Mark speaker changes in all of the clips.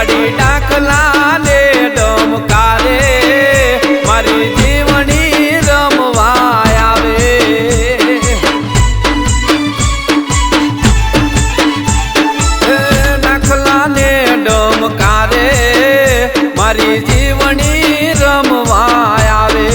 Speaker 1: મારી ડાકલા ને ડમકારે મારી જીવણી રમવા આવે ડાકલા ને ડમકારે મારી જીવણી રમવા આવે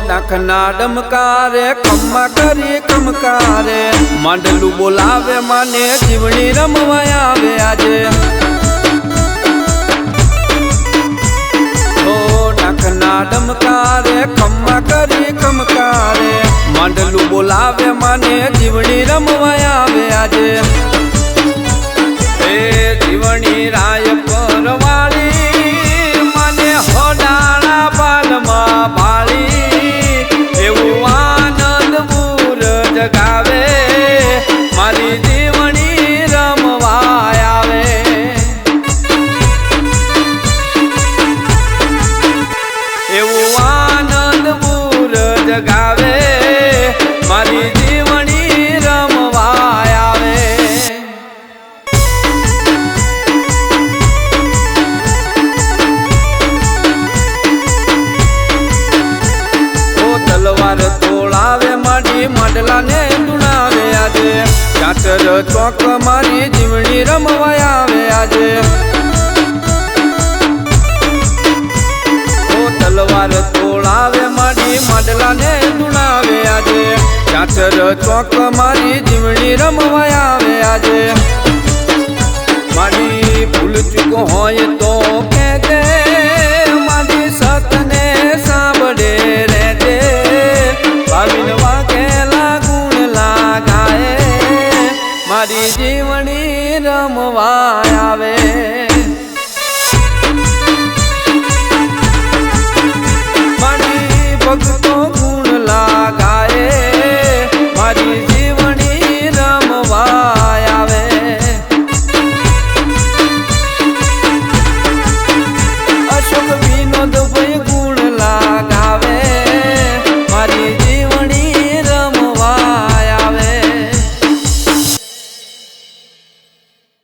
Speaker 1: નાખના ડમકારે ખમ્મા કરી ખમકારે માંડલું બોલાવે માને જીવણી રમવા આવે આજે નાખના ડમકારે ખમ્મા કરી ખમકારે માંડલું બોલાવે માને જીવણી રમવા આવે આજે એ જીવણી રાય પરવાળી માને હોડાળા પાલમાં ભાળી જગાવે મારી જીવણી રમવા આવે એવું આનંદપુર જગાવે મારી જીવણી રમવા આવે તલવાર તોડાવે માંડલા ને ડુણાવે આજે ચાચર ચોક મારી જીવણી રમવા આવે આજે તલવાર તોડાવે મારી માંડલા ને ડુણાવે આજે ચાચર ચોક મારી જીવણી રમવા આવે આજે મારી ભૂલ ચૂક હોય તો